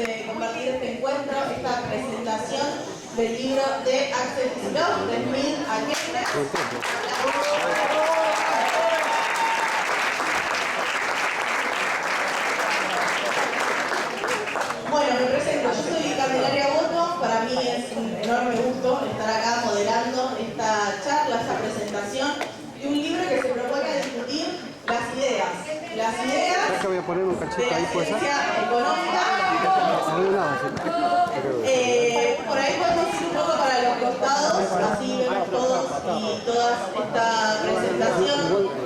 de compartir este encuentro, esta presentación del libro de Axel Kicillof, de Smith a Keynes. Bueno, me presento, yo soy Candelaria Boto, para mí es un enorme gusto estar acá moderando esta charla, esta presentación de un libro que se propone a discutir las ideas que voy a poner un cachito de la ahí, ¿puede ser? ciencia económica. Por ahí podemos ir un poco para los costados, así vemos todos y todas esta presentación.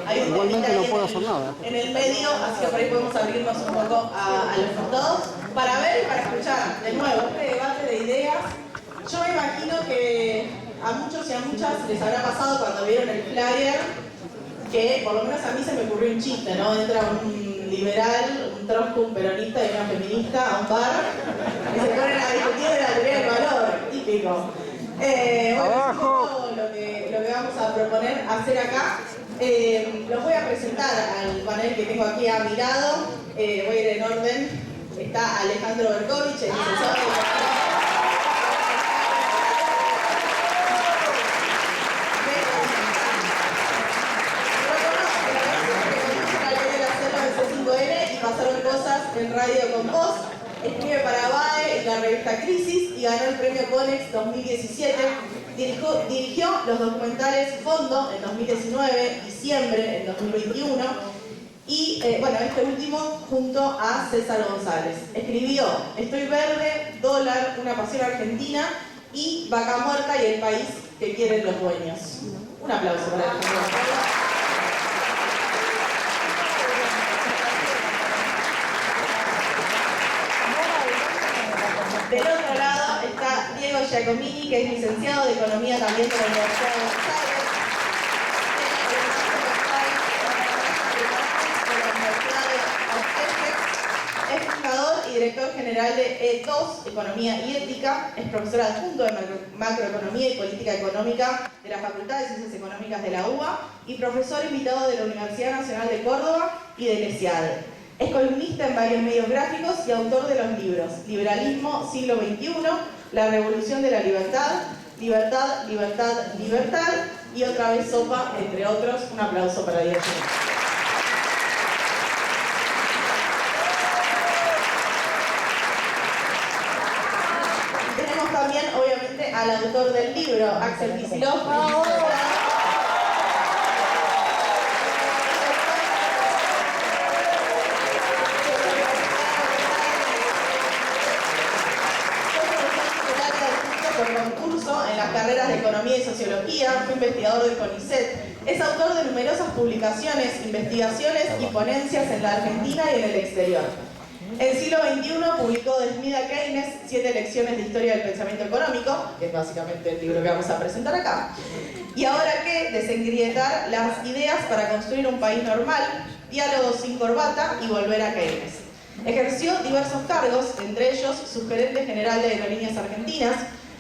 Hay un Igualmente poquito no ahí puedo hacer nada. en el medio, así que por ahí podemos abrirnos un poco a los costados para ver y para escuchar de nuevo este debate de ideas. Yo me imagino que a muchos y a muchas les habrá pasado cuando vieron el flyer que por lo menos a mí se me ocurrió un chiste, ¿no? Entra un liberal, un tronco, un peronista y una feminista a un bar y se ponen a discutir de la teoría del valor, típico. Bueno, es un poco lo que vamos a proponer hacer acá. Los voy a presentar al panel que tengo aquí a mi lado. Voy a ir en orden. Está Alejandro Berkovich, el licenciado de y pasaron cosas en Radio con Vos, escribe para BAE en la revista Crisis y ganó el premio Conex 2017. Dirigió los documentales Fondo en 2019 y Siempre en 2021 y bueno, este último junto a César González. Escribió Estoy verde, Dólar, una pasión argentina y Vaca muerta y el país que quieren los dueños. Un aplauso para Alejandro. Del otro lado está Diego Giacomini, que es licenciado de Economía también de la Universidad de Buenos Aires. Es fundador y director general de E2, Economía y Ética. Es profesor adjunto de Macroeconomía y Política Económica de la Facultad de Ciencias Económicas de la UBA y profesor invitado de la Universidad Nacional de Córdoba y del ESIADE. Es columnista en varios medios gráficos y autor de los libros Liberalismo, siglo XXI, La revolución de la libertad, Libertad, libertad, libertad y Otra vez sopa, entre otros. Un aplauso para Diego. Tenemos también, obviamente, al autor del libro, Axel Kicillof. Por concurso en las carreras de Economía y Sociología, fue investigador del CONICET, es autor de numerosas publicaciones, investigaciones y ponencias en la Argentina y en el exterior. En siglo XXI publicó De Smith a Keynes, 7 lecciones de historia del pensamiento económico, que es básicamente el libro que vamos a presentar acá. Y ahora que desengrietar las ideas para construir un país normal, diálogos sin corbata y volver a Keynes. Ejerció diversos cargos, entre ellos subgerente general de Aerolíneas Argentinas,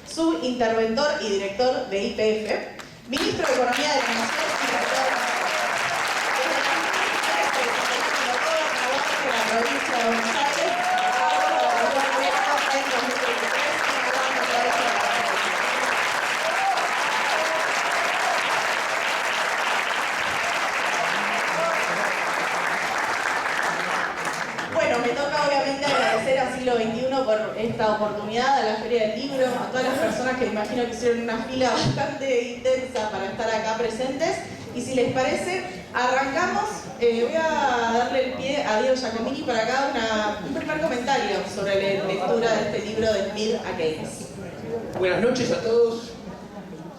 subinterventor y director de YPF, ministro de Economía de la Nación y director de la provincia de Buenos Aires. Bueno, me toca obviamente agradecer a Siglo XXI por esta oportunidad, a la Feria del Libro, a todas las personas que me imagino que hicieron una fila bastante intensa para estar acá presentes. Y si les parece, arrancamos. Voy a darle el pie a Diego Giacomini para acá un primer comentario sobre la lectura de este libro de Smith a Keynes. Buenas noches a todos.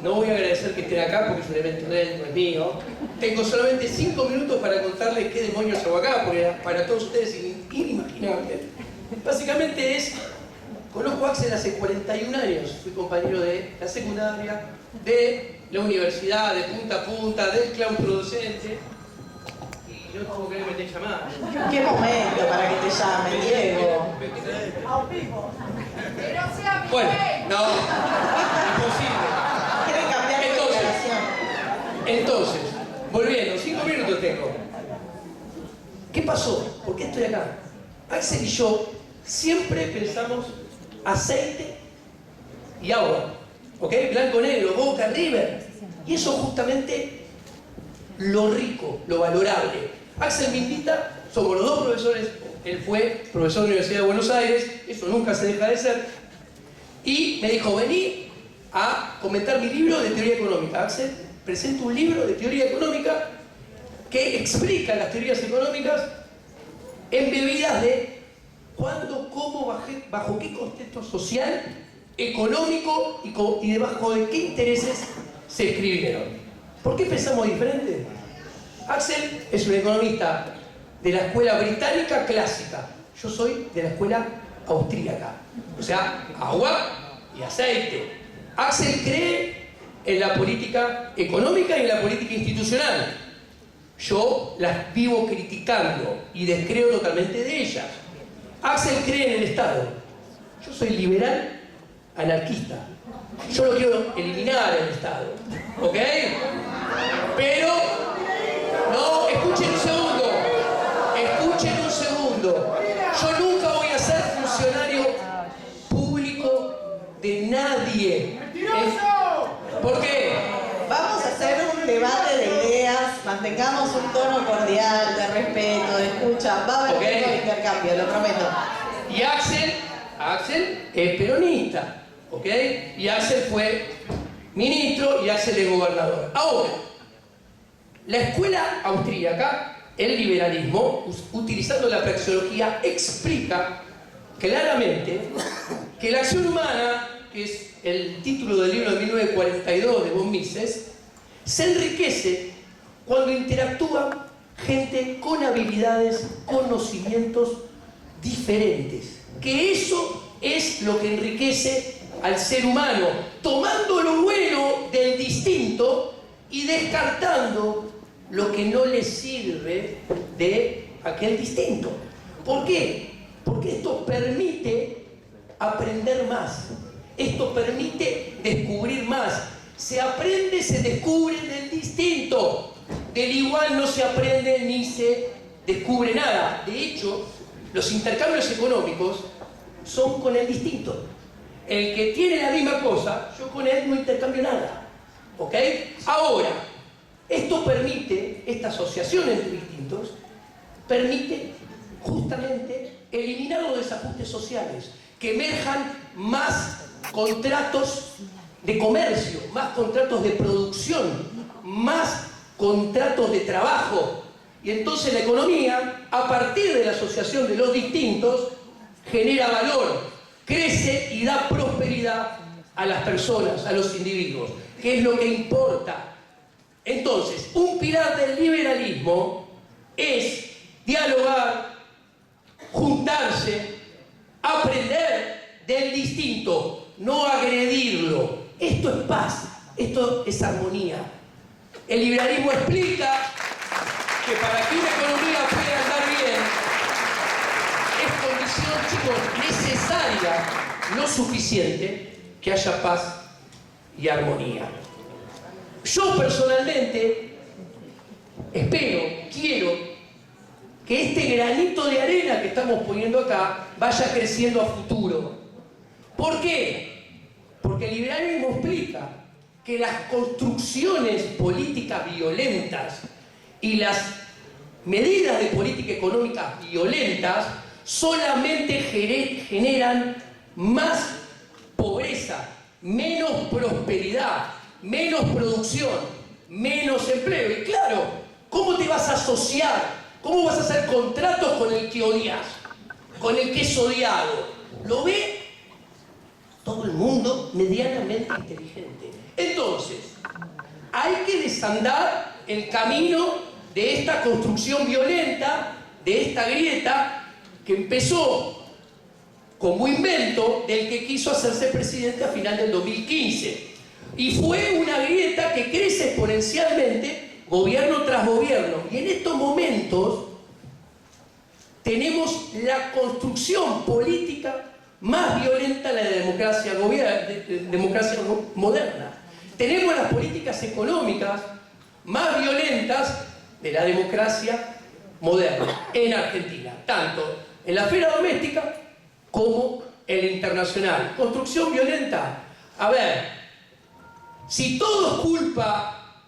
No voy a agradecer que estén acá porque es un evento de él, no es mío. Tengo solamente 5 minutos para contarles qué demonios hago acá, porque para todos ustedes es inimaginable. Básicamente conozco a Axel hace 41 años. Fui compañero de la secundaria, de la universidad, de punta a punta, del claustro docente. Y no como que me meter llamadas. ¿Qué momento para que te llamen, Diego? Bueno, no, imposible. Quieren cambiar de declaración. Entonces, volviendo, 5 minutos tengo. ¿Qué pasó? ¿Por qué estoy acá? Axel y yo siempre pensamos aceite y agua, ¿ok? Blanco, negro, Boca, River. Y eso justamente lo rico, lo valorable. Axel me invita, somos los dos profesores, él fue profesor de la Universidad de Buenos Aires, eso nunca se deja de ser, y me dijo, vení a comentar mi libro de teoría económica. Axel presenta un libro de teoría económica que explica las teorías económicas embebidas de cuándo, cómo, bajo qué contexto social, económico y debajo de qué intereses se escribieron. ¿Por qué pensamos diferente? Axel es un economista de la escuela británica clásica. Yo soy de la escuela austríaca. O sea, agua y aceite. Axel cree en la política económica y en la política institucional. Yo las vivo criticando y descreo totalmente de ellas. Axel cree en el Estado. Yo soy liberal anarquista. Yo lo quiero eliminar el Estado. ¿Ok? Pero, no, escuchen un segundo. Escuchen un segundo. Yo nunca voy a ser funcionario público de nadie. ¿Por qué? Vamos a hacer un debate de ideas, mantengamos un tono cordial, de respeto, de escucha. Va a haber tiempo de intercambio, lo prometo. Y Axel es peronista, ¿ok? Y Axel fue ministro y Axel es gobernador. Ahora, la escuela austríaca, el liberalismo, utilizando la praxeología, explica claramente que la acción humana, que es el título del libro de 1942 de von Mises, se enriquece cuando interactúa gente con habilidades, conocimientos diferentes. Que eso es lo que enriquece al ser humano, tomando lo bueno del distinto y descartando lo que no le sirve de aquel distinto. ¿Por qué? Porque esto permite aprender más. Esto permite descubrir más. Se aprende, se descubre del distinto. Del igual no se aprende ni se descubre nada. De hecho, los intercambios económicos son con el distinto. El que tiene la misma cosa, yo con él no intercambio nada. ¿Ok? Ahora, esto permite, esta asociación entre distintos, permite justamente eliminar los desajustes sociales, que emerjan más contratos de comercio, más contratos de producción, más contratos de trabajo. Y entonces la economía, a partir de la asociación de los distintos, genera valor, crece y da prosperidad a las personas, a los individuos, que es lo que importa. Entonces, un pilar del liberalismo es dialogar, juntarse, aprender del distinto, no agredirlo. Esto es paz, esto es armonía. El liberalismo explica que para que una economía pueda andar bien, es condición, chicos, necesaria, no suficiente, que haya paz y armonía. Yo personalmente espero, quiero que este granito de arena que estamos poniendo acá vaya creciendo a futuro. ¿Por qué? Porque el liberalismo explica que las construcciones políticas violentas y las medidas de política económica violentas solamente generan más pobreza, menos prosperidad, menos producción, menos empleo. Y claro, ¿cómo te vas a asociar? ¿Cómo vas a hacer contratos con el que odias? Con el que es odiado. ¿Lo ve todo el mundo medianamente inteligente? Entonces, hay que desandar el camino de esta construcción violenta, de esta grieta que empezó como invento del que quiso hacerse presidente a final del 2015. Y fue una grieta que crece exponencialmente gobierno tras gobierno. Y en estos momentos tenemos la construcción política más violenta de la democracia moderna. Tenemos las políticas económicas más violentas de la democracia moderna en Argentina, tanto en la esfera doméstica como el internacional. Construcción violenta. A ver, si todo es culpa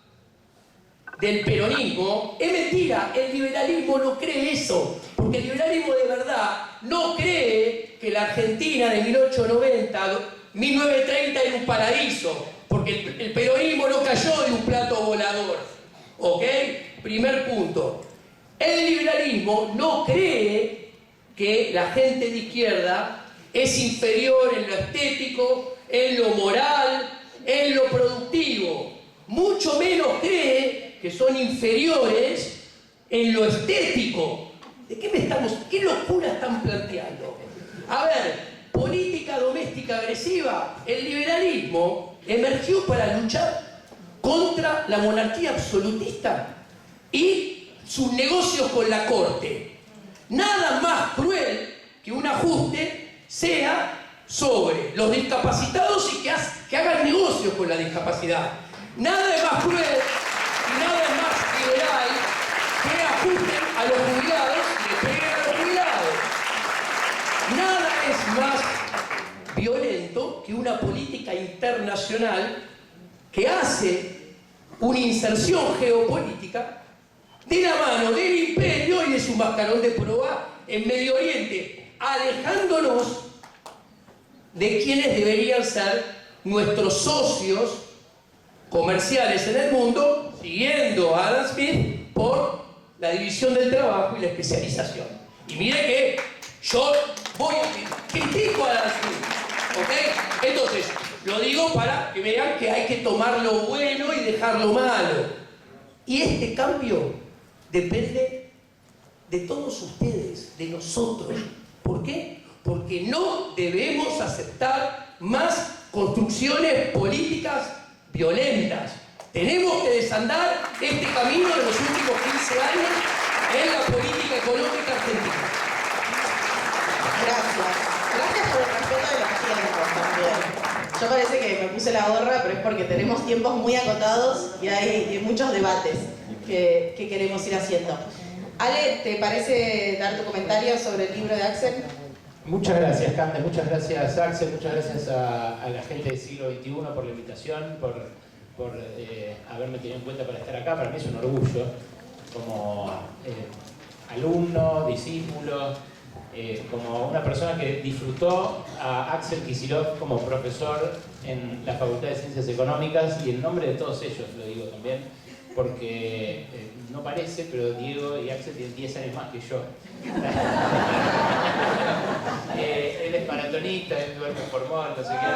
del peronismo, es mentira. El liberalismo no cree eso, porque el liberalismo de verdad no cree que la Argentina de 1890, 1930 era un paraíso, porque el peronismo no cayó de un plato volador. ¿Ok? Primer punto. El liberalismo no cree que la gente de izquierda es inferior en lo estético, en lo moral, en lo productivo. Mucho menos cree que son inferiores en lo estético. ¿De qué locura están planteando? A ver, política doméstica agresiva. El liberalismo emergió para luchar contra la monarquía absolutista y sus negocios con la corte. Nada más cruel que un ajuste sea sobre los discapacitados y que hagan negocios con la discapacidad. Nada es más cruel y nada es más liberal que ajusten a los jubilados y le peguen a los jubilados. Nada es más violento que una política internacional que hace una inserción geopolítica de la mano del imperio y de su mascarón de proa en Medio Oriente, alejándonos de quienes deberían ser nuestros socios comerciales en el mundo, siguiendo a Adam Smith por la división del trabajo y la especialización. Y mire que yo critico a Adam Smith, ¿ok? Entonces, lo digo para que vean que hay que tomar lo bueno y dejar lo malo. Y este cambio depende de todos ustedes, de nosotros. ¿Por qué? Porque no debemos aceptar más construcciones políticas violentas. Tenemos que desandar este camino de los últimos 15 años en la política económica argentina. Gracias. Gracias por el respeto de los tiempos también. Yo parece que me puse la gorra, pero es porque tenemos tiempos muy acotados y hay muchos debates que queremos ir haciendo. Ale, ¿te parece dar tu comentario sobre el libro de Axel? Muchas gracias, Cande, muchas gracias, Axel, muchas gracias a la gente del siglo XXI por la invitación, por haberme tenido en cuenta para estar acá. Para mí es un orgullo como alumno, discípulo, como una persona que disfrutó a Axel Kicillof como profesor en la Facultad de Ciencias Económicas, y en nombre de todos ellos lo digo también, porque no parece, pero Diego y Axel tienen 10 años más que yo. Él es maratonista, él duerme por mol, no sé qué,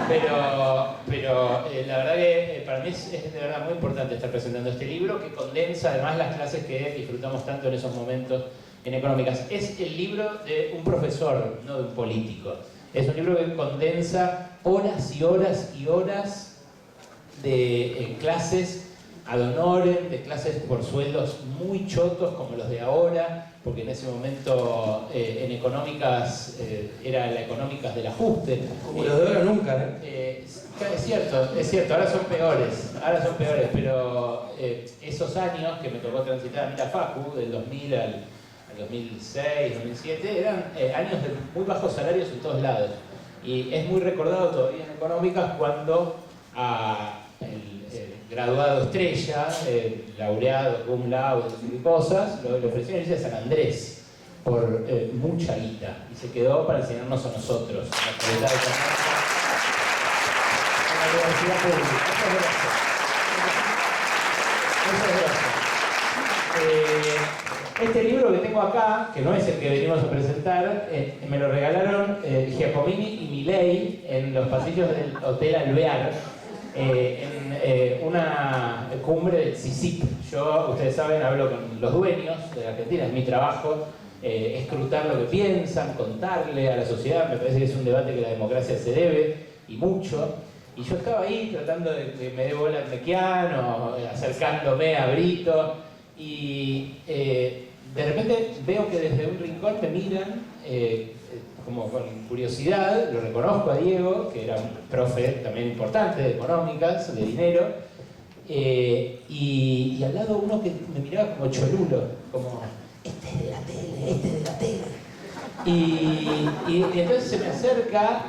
pero la verdad que para mí es de verdad muy importante estar presentando este libro, que condensa además las clases que disfrutamos tanto en esos momentos en económicas. Es el libro de un profesor, no de un político. Es un libro que condensa horas y horas y horas de clases ad honorem, de clases por sueldos muy chotos como los de ahora, porque en ese momento en económicas era la económicas del ajuste. Como los de ahora nunca, Es cierto, ahora son peores, pero esos años que me tocó transitar a mí la Facu, del 2000 al 2006, 2007, eran años de muy bajos salarios en todos lados. Y es muy recordado todavía en económicas cuando el graduado estrella, laureado, cum laude y cosas, le ofrecieron irse a San Andrés por mucha guita, y se quedó para enseñarnos a nosotros en la Facultad de Económicas, en la universidad pública. Muchas gracias. Este libro que tengo acá, que no es el que venimos a presentar, me lo regalaron Giacomini y Milei en los pasillos del Hotel Alvear, en una cumbre del CICIP. Yo, ustedes saben, hablo con los dueños de Argentina, es mi trabajo escrutar lo que piensan, contarle a la sociedad. Me parece que es un debate que la democracia se debe, y mucho. Y yo estaba ahí tratando de que me dé bola Mequiano, acercándome a Brito, y de repente veo que desde un rincón me miran como con curiosidad. Lo reconozco a Diego, que era un profe también importante de económicas, de dinero, y al lado uno que me miraba como cholulo, como este es de la tele, este es de la tele. Y entonces se me acerca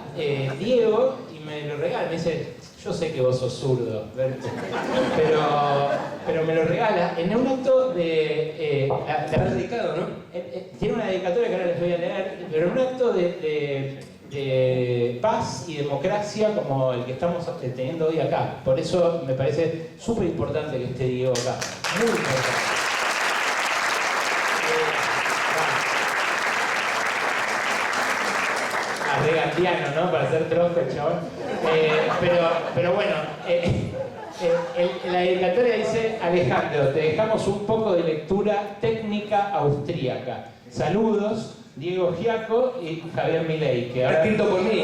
Diego y me lo regala, me dice, yo sé que vos sos zurdo, Berto, pero me lo regala en un acto de... Está dedicado, ¿no? Tiene una dedicatoria que ahora les voy a leer, pero en un acto de paz y democracia como el que estamos teniendo hoy acá. Por eso me parece súper importante que esté Diego acá. Muy importante. Regandiano, ¿no? Para hacer tronco el chabón. Pero bueno, la dedicatoria dice: Alejandro, te dejamos un poco de lectura técnica austríaca. Saludos, Diego Giaco y Javier Milei. Que ahora, está escrito por mí,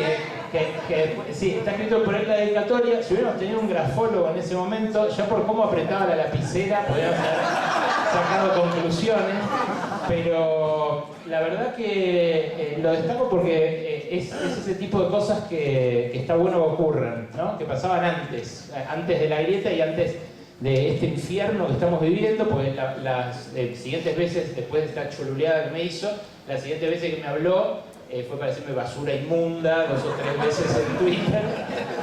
sí, está escrito por él la dedicatoria. Si hubiéramos tenido un grafólogo en ese momento, ya por cómo apretaba la lapicera, podríamos haber sacado conclusiones. Pero la verdad que lo destaco porque es ese tipo de cosas que está bueno que ocurran, ¿no? Que pasaban antes de la grieta y antes de este infierno que estamos viviendo, porque las siguientes veces, después de esta choluleada que me hizo, las siguientes veces que me habló fue para decirme basura inmunda 2 o 3 veces en Twitter,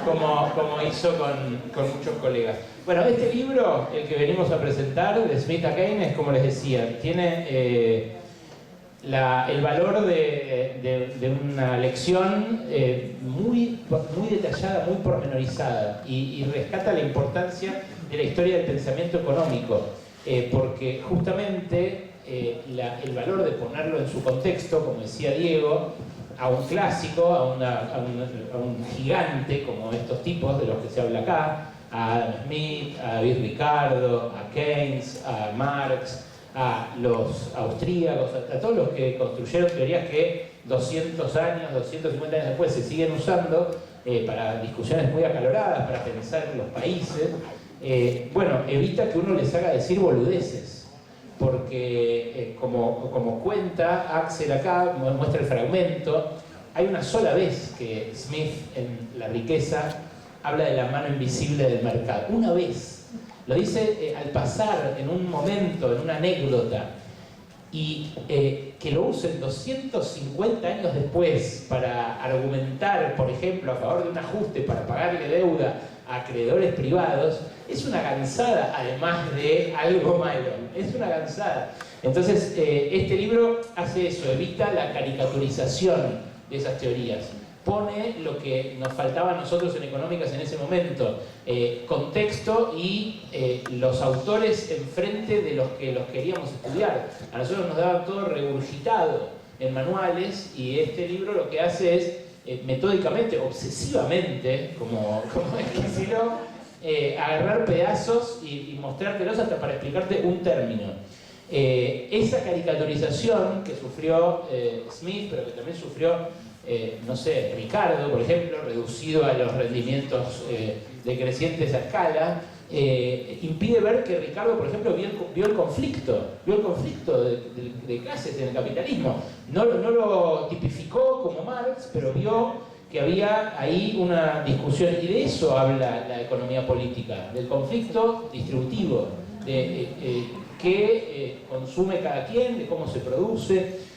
como hizo con muchos colegas. Bueno, este libro, el que venimos a presentar, de Smith a Keynes, como les decía, tiene el valor de una lección muy detallada, muy pormenorizada, y rescata la importancia de la historia del pensamiento económico, porque justamente el valor de ponerlo en su contexto, como decía Diego, a un clásico, a un gigante como estos tipos de los que se habla acá, a Adam Smith, a David Ricardo, a Keynes, a Marx, a los austríacos, a todos los que construyeron teorías que 200 años, 250 años después se siguen usando para discusiones muy acaloradas, para pensar en los países. Bueno, evita que uno les haga decir boludeces, porque como cuenta Axel acá, muestra el fragmento, hay una sola vez que Smith en La riqueza habla de la mano invisible del mercado. Una vez. Lo dice al pasar, en un momento, en una anécdota. Y que lo usen 250 años después para argumentar, por ejemplo, a favor de un ajuste para pagarle deuda a acreedores privados, es una gansada, además de algo malo. Es una gansada. Entonces, este libro hace eso, evita la caricaturización de esas teorías. Pone lo que nos faltaba a nosotros en económicas en ese momento, contexto y los autores enfrente de los que los queríamos estudiar. A nosotros nos daban todo regurgitado en manuales, y este libro lo que hace es metódicamente, obsesivamente, como es que si no, agarrar pedazos y mostrártelos hasta para explicarte un término. Esa caricaturización que sufrió Smith, pero que también sufrió no sé, Ricardo, por ejemplo, reducido a los rendimientos decrecientes a escala, impide ver que Ricardo, por ejemplo, vio el conflicto de clases en el capitalismo. No lo tipificó como Marx, pero vio que había ahí una discusión, y de eso habla la economía política, del conflicto distributivo, de qué consume cada quien, de cómo se produce.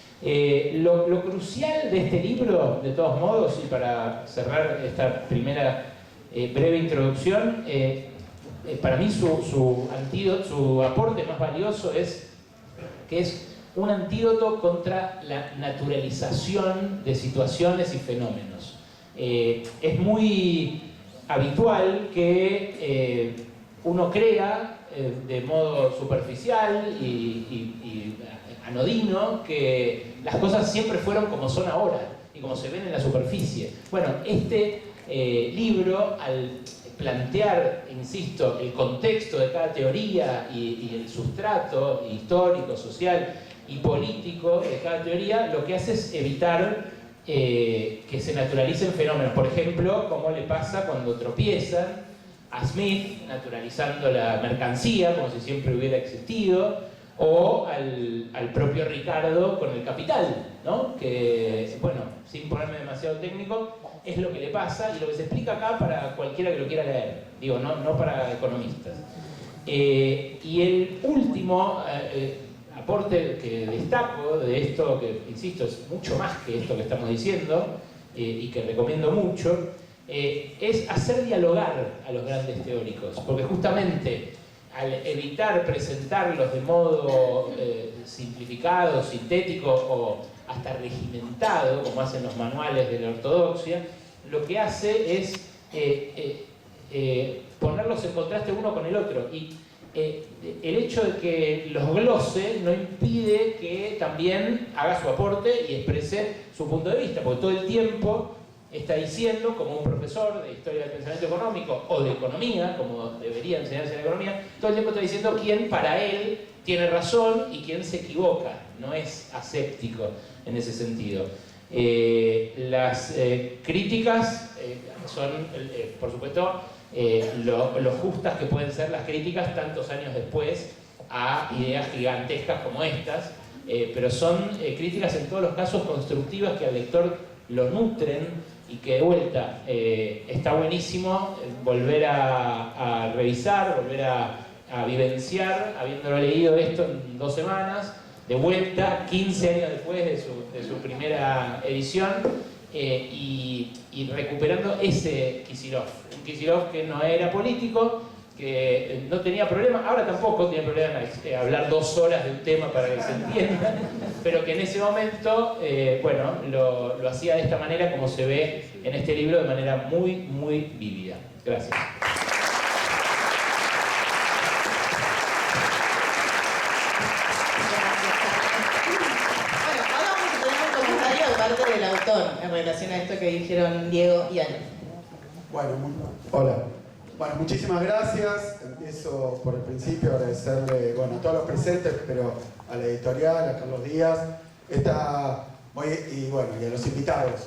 Lo crucial de este libro, de todos modos, y para cerrar esta primera breve introducción, para mí su aporte más valioso es que es un antídoto contra la naturalización de situaciones y fenómenos. Es muy habitual que uno crea de modo superficial y anodino que las cosas siempre fueron como son ahora y como se ven en la superficie. Bueno, este libro, al plantear, insisto, el contexto de cada teoría y el sustrato histórico, social y político de cada teoría, lo que hace es evitar que se naturalicen fenómenos. Por ejemplo, como le pasa cuando tropiezan a Smith, naturalizando la mercancía como si siempre hubiera existido, o al propio Ricardo con el capital, ¿no? Que, bueno, sin ponerme demasiado técnico, es lo que le pasa y lo que se explica acá para cualquiera que lo quiera leer, digo, no para economistas. Y el último aporte que destaco de esto, que insisto, es mucho más que esto que estamos diciendo, y que recomiendo mucho, es hacer dialogar a los grandes teóricos, porque justamente al evitar presentarlos de modo simplificado, sintético o hasta regimentado, como hacen los manuales de la ortodoxia, lo que hace es ponerlos en contraste uno con el otro. Y el hecho de que los glose no impide que también haga su aporte y exprese su punto de vista, porque todo el tiempo está diciendo, como un profesor de historia del pensamiento económico o de economía, como debería enseñarse en economía, todo el tiempo está diciendo quién para él tiene razón y quién se equivoca, no es aséptico en ese sentido. Las críticas son, por supuesto, lo justas que pueden ser las críticas tantos años después a ideas gigantescas como estas, pero son críticas en todos los casos constructivas que al lector lo nutren y que de vuelta está buenísimo volver a revisar, volver a vivenciar, habiéndolo leído esto en 2 semanas, de vuelta, 15 años después de su primera edición, y recuperando ese Kicillof, un Kicillof que no era político, que no tenía problema, ahora tampoco tiene problema en hablar 2 horas de un tema para que se entienda, pero que en ese momento, bueno, lo hacía de esta manera, como se ve en este libro, de manera muy, muy vívida. Gracias. Bueno, ahora vamos a tener un comentario de parte del autor en relación a esto que dijeron Diego y Ale. Bueno, hola. Bueno, muchísimas gracias. Empiezo por el principio a agradecerle, bueno, a todos los presentes, pero a la editorial, a Carlos Díaz, y a los invitados.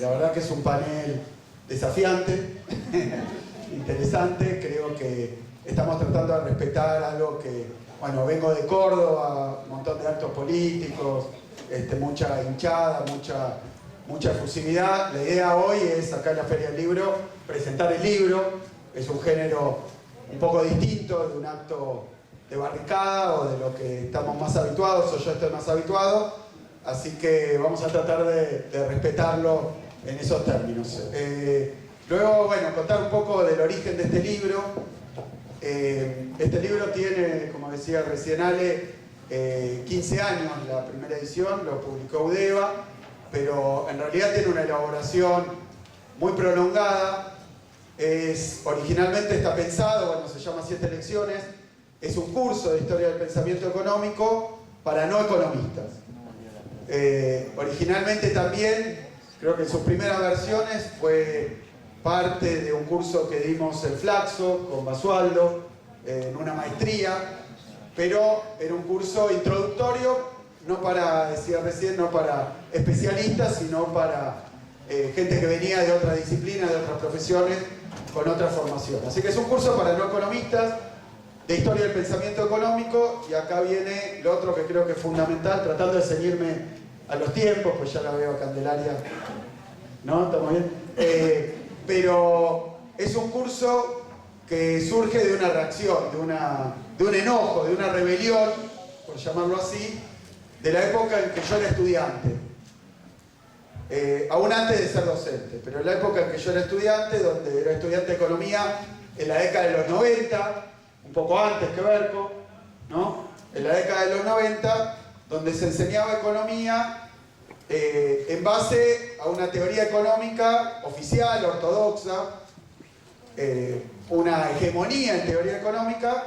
La verdad que es un panel desafiante, interesante. Creo que estamos tratando de respetar algo que, bueno, vengo de Córdoba, un montón de actos políticos, mucha hinchada, mucha efusividad. La idea hoy es, acá en la Feria del Libro, presentar el libro. Es un género un poco distinto de un acto de barricada o de lo que estamos más habituados, o yo estoy más habituado, así que vamos a tratar de respetarlo en esos términos. Luego, bueno, contar un poco del origen de este libro. Este libro tiene, como decía recién Ale, 15 años la primera edición, lo publicó Udeva, pero en realidad tiene una elaboración muy prolongada. Originalmente está pensado, bueno, se llama 7 lecciones, es un curso de historia del pensamiento económico para no economistas. Originalmente también, creo que en sus primeras versiones fue parte de un curso que dimos en Flaxo con Basualdo, en una maestría, pero era un curso introductorio, no para, decía recién, no para especialistas, sino para gente que venía de otra disciplina, de otras profesiones, con otra formación. Así que es un curso para no economistas, de historia del pensamiento económico, y acá viene lo otro que creo que es fundamental, tratando de ceñirme a los tiempos, pues ya la veo a Candelaria, ¿no? ¿Estamos bien? Pero es un curso que surge de una reacción, de un enojo, de una rebelión, por llamarlo así, de la época en que yo era estudiante. Aún antes de ser docente, pero en la época en que yo era estudiante, donde era estudiante de economía, en la década de los 90, un poco antes que Berco, ¿no? En la década de los 90, donde se enseñaba economía en base a una teoría económica oficial, ortodoxa, una hegemonía en teoría económica,